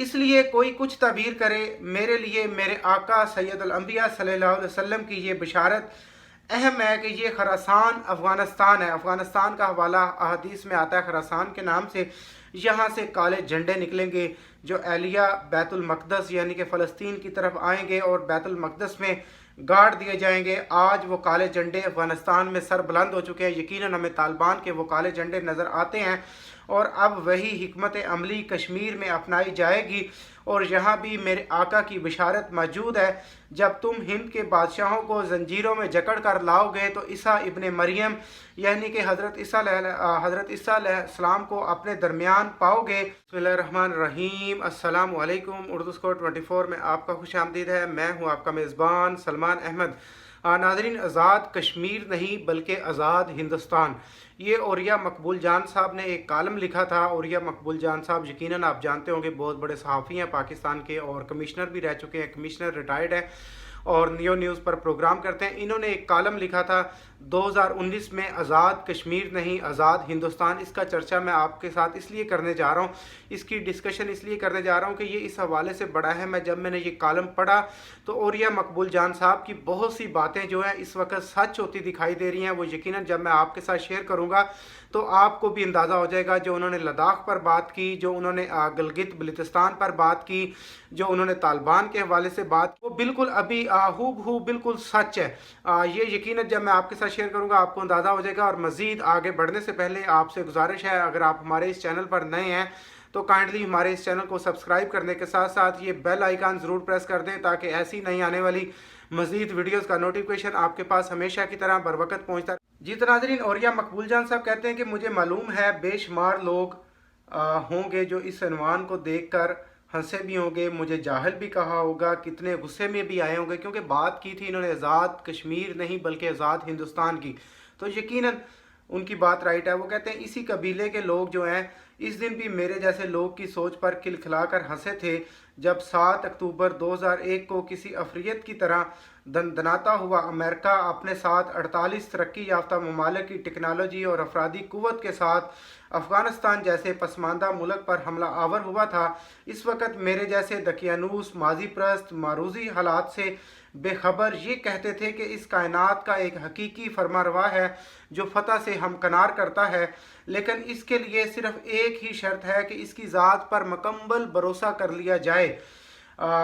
اس لیے کوئی کچھ تعبیر کرے، میرے لیے میرے آقا سید الانبیاء صلی اللہ علیہ وسلم کی یہ بشارت اہم ہے کہ یہ خراسان افغانستان ہے۔ افغانستان کا حوالہ احادیث میں آتا ہے خراسان کے نام سے۔ یہاں سے کالے جھنڈے نکلیں گے جو اہلیہ بیت المقدس یعنی کہ فلسطین کی طرف آئیں گے اور بیت المقدس میں گاڑ دیے جائیں گے۔ آج وہ کالے جھنڈے افغانستان میں سر بلند ہو چکے ہیں، یقیناً ہمیں طالبان کے وہ کالے جھنڈے نظر آتے ہیں، اور اب وہی حکمت عملی کشمیر میں اپنائی جائے گی، اور یہاں بھی میرے آقا کی بشارت موجود ہے۔ جب تم ہند کے بادشاہوں کو زنجیروں میں جکڑ کر لاؤ گے تو عیسیٰ ابن مریم یعنی کہ حضرت عیسیٰ علیہ السلام کو اپنے درمیان پاؤ گے۔ بسم اللہ الرحمن الرحیم۔ السلام علیکم۔ اردو اسکور 24 میں آپ کا خوش آمدید ہے۔ میں ہوں آپ کا میزبان سلمان احمد۔ ناظرین، آزاد کشمیر نہیں بلکہ آزاد ہندوستان، یہ اوریہ مقبول جان صاحب نے ایک کالم لکھا تھا۔ اوریہ مقبول جان صاحب یقیناً آپ جانتے ہوں گے بہت بڑے صحافی ہیں پاکستان کے، اور کمشنر بھی رہ چکے ہیں، کمشنر ریٹائرڈ ہے اور نیوز پر پروگرام کرتے ہیں۔ انہوں نے ایک کالم لکھا تھا 2019 میں، آزاد کشمیر نہیں آزاد ہندوستان۔ اس کا چرچہ میں آپ کے ساتھ اس لیے کرنے جا رہا ہوں، اس کی ڈسکشن اس لیے کرنے جا رہا ہوں کہ یہ اس حوالے سے بڑا اہم ہے۔ جب میں نے یہ کالم پڑھا تو اوریہ مقبول جان صاحب کی بہت سی باتیں جو ہیں اس وقت سچ ہوتی دکھائی دے رہی ہیں۔ وہ یقیناً جب میں آپ کے ساتھ شیئر کروں گا تو آپ کو بھی اندازہ ہو جائے گا۔ جو انہوں نے لداخ پر بات کی، جو انہوں نے گلگت بلتستان پر بات کی، جو انہوں نے طالبان کے حوالے سے بات کی، وہ بالکل ابھی ہو بہو بالکل سچ ہے۔ یہ یقیناً جب میں آپ کے ساتھ شیئر کروں گا آپ کو اندازہ ہو جائے گا۔ اور مزید آگے بڑھنے سے پہلے آپ سے گزارش ہے، اگر آپ ہمارے اس چینل پر نئے ہیں تو کائنڈلی ہمارے اس چینل کو سبسکرائب کرنے کے ساتھ ساتھ یہ بیل آئیکن ضرور پریس کر دیں تاکہ ایسی نئی آنے والی مزید ویڈیوز کا نوٹیفیکیشن آپ کے پاس ہمیشہ کی طرح بر وقت پہنچتا ہے۔ جی تو ناظرین، اوریہ مقبول جان صاحب کہتے ہیں کہ مجھے معلوم ہے بے شمار لوگ ہوں گے جو اس عنوان کو دیکھ کر ہنسے بھی ہوں گے، مجھے جاہل بھی کہا ہوگا، کتنے غصے میں بھی آئے ہوں گے، کیونکہ بات کی تھی انہوں نے آزاد کشمیر نہیں بلکہ آزاد ہندوستان کی، تو یقیناً ان کی بات رائٹ ہے۔ وہ کہتے ہیں اسی قبیلے کے لوگ جو ہیں اس دن بھی میرے جیسے لوگ کی سوچ پر کھلکھلا کر ہنسے تھے جب 7 اکتوبر 2001 کو کسی عفریت کی طرح دندناتا ہوا امریکہ اپنے ساتھ 48 ترقی یافتہ ممالک کی ٹیکنالوجی اور افرادی قوت کے ساتھ افغانستان جیسے پسماندہ ملک پر حملہ آور ہوا تھا۔ اس وقت میرے جیسے دقیانوس ماضی پرست معروضی حالات سے بے خبر یہ کہتے تھے کہ اس کائنات کا ایک حقیقی فرمانروا ہے جو فتح سے ہمکنار کرتا ہے، لیکن اس کے لیے صرف ایک ہی شرط ہے کہ اس کی ذات پر مکمل بھروسہ کر لیا جائے۔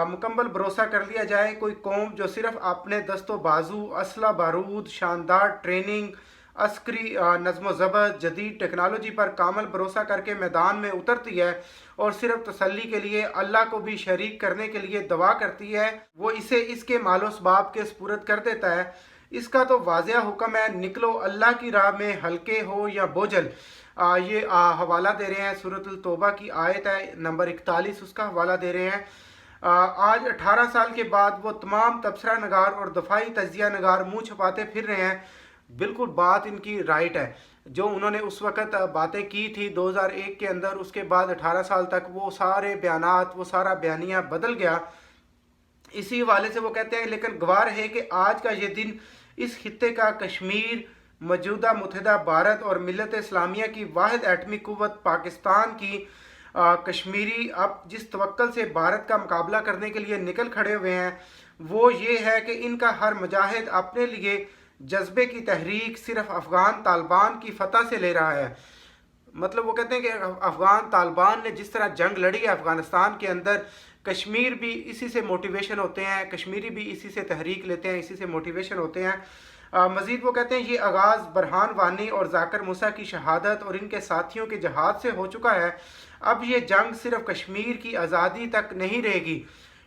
مکمل بھروسہ کر لیا جائے۔ کوئی قوم جو صرف اپنے دست و بازو، اسلحہ بارود، شاندار ٹریننگ، عسکری نظم و ضبط، جدید ٹیکنالوجی پر کامل بھروسہ کر کے میدان میں اترتی ہے اور صرف تسلی کے لیے اللہ کو بھی شریک کرنے کے لیے دعا کرتی ہے، وہ اسے اس کے مال و اسباب کے سپرد کر دیتا ہے۔ اس کا تو واضح حکم ہے، نکلو اللہ کی راہ میں، ہلکے ہو یا بوجھل۔ یہ حوالہ دے رہے ہیں سورۃ التوبہ کی آیت ہے نمبر 41، اس کا حوالہ دے رہے ہیں۔ آج 18 سال کے بعد وہ تمام تبصرہ نگار اور دفاعی تجزیہ نگار منہ چھپاتے پھر رہے ہیں۔ بالکل بات ان کی رائٹ ہے، جو انہوں نے اس وقت باتیں کی تھی 2001 کے اندر، اس کے بعد 18 سال تک وہ سارے بیانات، وہ سارا بیانیہ بدل گیا۔ اسی حوالے سے وہ کہتے ہیں لیکن گوار ہے کہ آج کا یہ دن اس خطے کا کشمیر، موجودہ متحدہ بھارت اور ملت اسلامیہ کی واحد ایٹمی قوت پاکستان کی کشمیری اب جس توکل سے بھارت کا مقابلہ کرنے کے لیے نکل کھڑے ہوئے ہیں وہ یہ ہے کہ ان کا ہر مجاہد اپنے لیے جذبے کی تحریک صرف افغان طالبان کی فتح سے لے رہا ہے۔ مطلب وہ کہتے ہیں کہ افغان طالبان نے جس طرح جنگ لڑی ہے افغانستان کے اندر، کشمیر بھی اسی سے موٹیویشن ہوتے ہیں، کشمیری بھی اسی سے تحریک لیتے ہیں، اسی سے موٹیویشن ہوتے ہیں۔ مزید وہ کہتے ہیں یہ آغاز برہان وانی اور ذاکر موسیٰ کی شہادت اور ان کے ساتھیوں کے جہاد سے ہو چکا ہے۔ اب یہ جنگ صرف کشمیر کی آزادی تک نہیں رہے گی،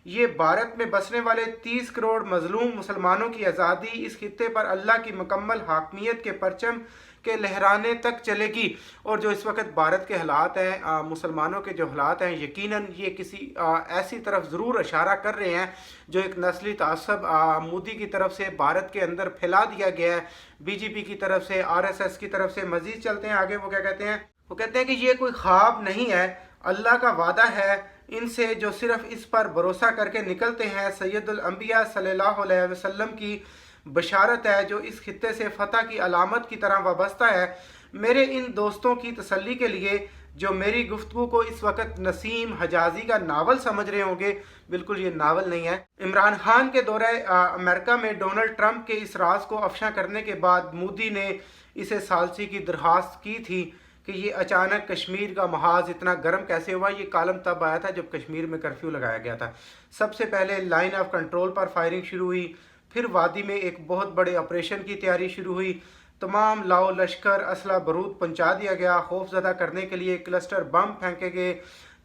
یہ بھارت میں بسنے والے 30 کروڑ مظلوم مسلمانوں کی آزادی، اس خطے پر اللہ کی مکمل حاکمیت کے پرچم کے لہرانے تک چلے گی۔ اور جو اس وقت بھارت کے حالات ہیں، مسلمانوں کے جو حالات ہیں، یقیناً یہ کسی ایسی طرف ضرور اشارہ کر رہے ہیں جو ایک نسلی تعصب مودی کی طرف سے بھارت کے اندر پھیلا دیا گیا ہے، بی جے پی کی طرف سے، RSS کی طرف سے۔ مزید چلتے ہیں آگے، وہ کیا کہتے ہیں؟ وہ کہتے ہیں کہ یہ کوئی خواب نہیں ہے، اللہ کا وعدہ ہے ان سے جو صرف اس پر بھروسہ کر کے نکلتے ہیں۔ سید الانبیاء صلی اللہ علیہ وسلم کی بشارت ہے جو اس خطے سے فتح کی علامت کی طرح وابستہ ہے۔ میرے ان دوستوں کی تسلی کے لیے جو میری گفتگو کو اس وقت نسیم حجازی کا ناول سمجھ رہے ہوں گے، بالکل یہ ناول نہیں ہے۔ عمران خان کے دورہ امریکہ میں ڈونلڈ ٹرمپ کے اس راز کو افشاں کرنے کے بعد مودی نے اسے ثالثی کی درخواست کی تھی کہ یہ اچانک کشمیر کا محاذ اتنا گرم کیسے ہوا۔ یہ کالم تب آیا تھا جب کشمیر میں کرفیو لگایا گیا تھا۔ سب سے پہلے line of control per firing شروع ہوئی، پھر وادی میں ایک بہت بڑے آپریشن کی تیاری شروع ہوئی، تمام لاؤ لشکر اسلحہ بارود پہنچا دیا گیا، خوف زدہ کرنے کے لیے کلسٹر بم پھینکے گئے،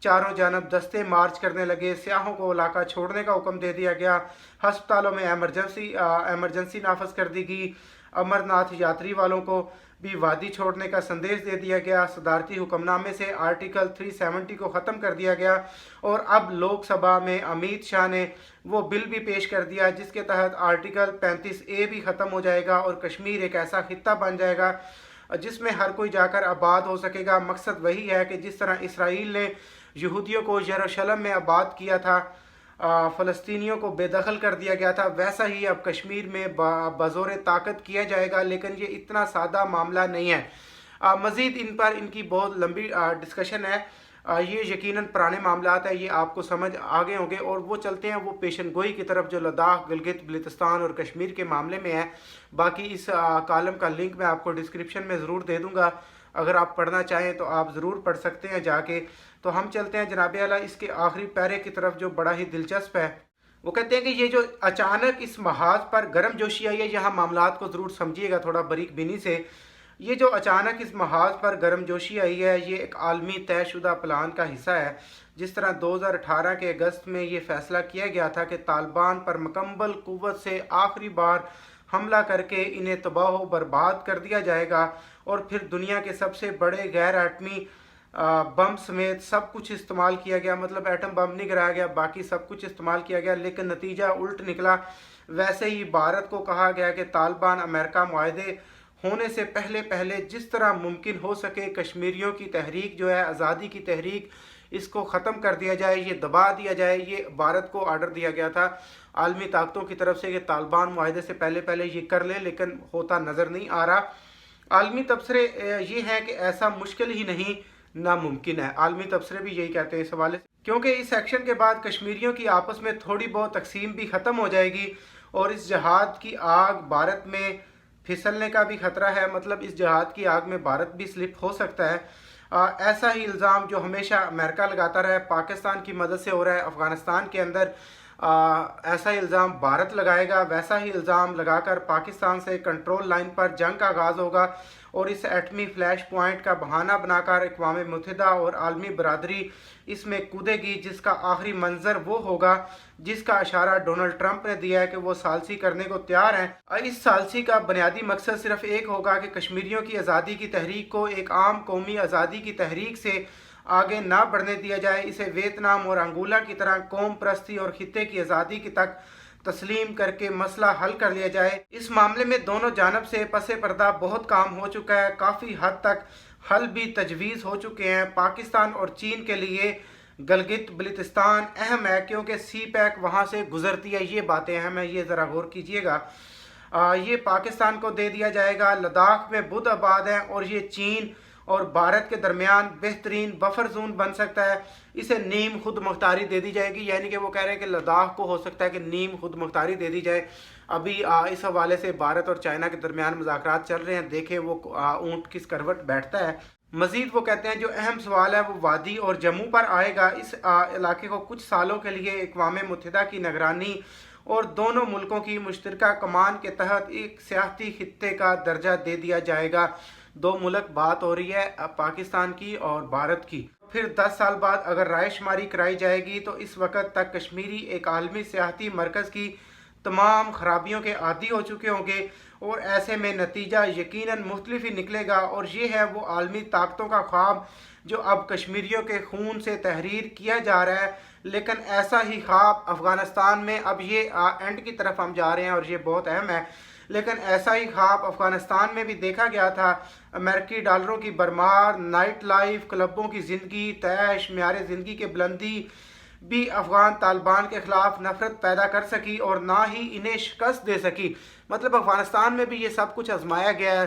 چاروں جانب دستے مارچ کرنے لگے، سیاحوں کو علاقہ چھوڑنے کا حکم دے دیا گیا، ہسپتالوں میں ایمرجنسی نافذ کر دی گئی، امرناتھ یاتری والوں کو بھی وادی چھوڑنے کا سندیش دے دیا گیا، صدارتی حکم نامے سے آرٹیکل 370 کو ختم کر دیا گیا، اور اب لوک سبھا میں امیت شاہ نے وہ بل بھی پیش کر دیا جس کے تحت آرٹیکل 35A بھی ختم ہو جائے گا اور کشمیر ایک ایسا خطہ بن جائے گا جس میں ہر کوئی جا کر آباد ہو سکے گا۔ مقصد وہی ہے کہ جس طرح اسرائیل نے یہودیوں کو یروشلم میں آباد کیا تھا، فلسطینیوں کو بے دخل کر دیا گیا تھا، ویسا ہی اب کشمیر میں بزور طاقت کیا جائے گا، لیکن یہ اتنا سادہ معاملہ نہیں ہے۔ مزید ان پر ان کی بہت لمبی ڈسکشن ہے، یہ یقیناً پرانے معاملات ہیں، یہ آپ کو سمجھ آگے ہوں گے، اور وہ چلتے ہیں وہ پیشن گوئی کی طرف جو لداخ، گلگت بلتستان اور کشمیر کے معاملے میں ہے۔ باقی اس کالم کا لنک میں آپ کو ڈسکرپشن میں ضرور دے دوں گا، اگر آپ پڑھنا چاہیں تو آپ ضرور پڑھ سکتے ہیں جا کے۔ تو ہم چلتے ہیں جناب اعلیٰ اس کے آخری پیرے کی طرف جو بڑا ہی دلچسپ ہے۔ وہ کہتے ہیں کہ یہ جو اچانک اس محاذ پر گرم جوشی آئی ہے، یہاں معاملات کو ضرور سمجھیے گا تھوڑا باریک بینی سے۔ یہ جو اچانک اس محاذ پر گرم جوشی آئی ہے، یہ ایک عالمی طے شدہ پلان کا حصہ ہے۔ جس طرح 2018 کے اگست میں یہ فیصلہ کیا گیا تھا کہ طالبان پر مکمل قوت سے آخری بار حملہ کر کے انہیں تباہ و برباد کر دیا جائے گا، اور پھر دنیا کے سب سے بڑے غیر ایٹمی بم سمیت سب کچھ استعمال کیا گیا، مطلب ایٹم بم نہیں گرایا گیا، باقی سب کچھ استعمال کیا گیا، لیکن نتیجہ الٹ نکلا۔ ویسے ہی بھارت کو کہا گیا کہ طالبان امریکہ معاہدے ہونے سے پہلے جس طرح ممکن ہو سکے کشمیریوں کی تحریک جو ہے، آزادی کی تحریک، اس کو ختم کر دیا جائے، یہ دبا دیا جائے۔ یہ بھارت کو آرڈر دیا گیا تھا عالمی طاقتوں کی طرف سے کہ طالبان معاہدے سے پہلے یہ کر لیں، لیکن ہوتا نظر نہیں آ رہا۔ عالمی تبصرے یہ ہیں کہ ایسا مشکل ہی نہیں، ناممکن ہے۔ عالمی تبصرے بھی یہی کہتے ہیں اس حوالے سے، کیونکہ اس ایکشن کے بعد کشمیریوں کی آپس میں تھوڑی بہت تقسیم بھی ختم ہو جائے گی، اور اس جہاد کی آگ بھارت میں پھسلنے کا بھی خطرہ ہے، مطلب اس جہاد کی آگ میں بھارت بھی سلپ ہو سکتا ہے۔ ایسا ہی الزام جو ہمیشہ امریکہ لگاتا رہا ہے، پاکستان کی مدد سے ہو رہا ہے افغانستان کے اندر، ایسا ہی الزام بھارت لگائے گا، ویسا ہی الزام لگا کر پاکستان سے کنٹرول لائن پر جنگ کا آغاز ہوگا، اور اس ایٹمی فلیش پوائنٹ کا بہانہ بنا کر اقوام متحدہ اور عالمی برادری اس میں کودے گی، جس کا آخری منظر وہ ہوگا جس کا اشارہ ڈونلڈ ٹرمپ نے دیا ہے کہ وہ ثالثی کرنے کو تیار ہیں۔ اس ثالثی کا بنیادی مقصد صرف ایک ہوگا کہ کشمیریوں کی آزادی کی تحریک کو ایک عام قومی آزادی کی تحریک سے آگے نہ بڑھنے دیا جائے، اسے ویتنام اور انگولا کی طرح قوم پرستی اور خطے کی آزادی کی تک تسلیم کر کے مسئلہ حل کر لیا جائے۔ اس معاملے میں دونوں جانب سے پس پردہ بہت کام ہو چکا ہے، کافی حد تک حل بھی تجویز ہو چکے ہیں۔ پاکستان اور چین کے لیے گلگت بلتستان اہم ہے کیونکہ سی پیک وہاں سے گزرتی ہے، یہ باتیں اہم ہیں، یہ ذرا غور کیجئے گا۔ یہ پاکستان کو دے دیا جائے گا، لداخ میں بدھ آباد ہیں، اور یہ چین اور بھارت کے درمیان بہترین بفر زون بن سکتا ہے، اسے نیم خود مختاری دے دی جائے گی، یعنی کہ وہ کہہ رہے ہیں کہ لداخ کو ہو سکتا ہے کہ نیم خود مختاری دے دی جائے۔ ابھی اس حوالے سے بھارت اور چائنا کے درمیان مذاکرات چل رہے ہیں، دیکھیں وہ اونٹ کس کروٹ بیٹھتا ہے۔ مزید وہ کہتے ہیں جو اہم سوال ہے وہ وادی اور جموں پر آئے گا۔ اس علاقے کو کچھ سالوں کے لیے اقوام متحدہ کی نگرانی اور دونوں ملکوں کی مشترکہ کمان کے تحت ایک سیاحتی خطے کا درجہ دے دیا جائے گا۔ دو ملک بات ہو رہی ہے پاکستان کی اور بھارت کی۔ پھر 10 سال بعد اگر رائے شماری کرائی جائے گی تو اس وقت تک کشمیری ایک عالمی سیاحتی مرکز کی تمام خرابیوں کے عادی ہو چکے ہوں گے، اور ایسے میں نتیجہ یقیناً مختلف ہی نکلے گا، اور یہ ہے وہ عالمی طاقتوں کا خواب جو اب کشمیریوں کے خون سے تحریر کیا جا رہا ہے۔ لیکن ایسا ہی خواب افغانستان میں، اب یہ اینڈ کی طرف ہم جا رہے ہیں اور یہ بہت اہم ہے، لیکن ایسا ہی خواب افغانستان میں بھی دیکھا گیا تھا۔ امریکی ڈالروں کی برمار، نائٹ لائف، کلبوں کی زندگی، طیش معیار زندگی کے بلندی بھی افغان طالبان کے خلاف نفرت پیدا کر سکی اور نہ ہی انہیں شکست دے سکی۔ مطلب افغانستان میں بھی یہ سب کچھ آزمایا گیا ہے،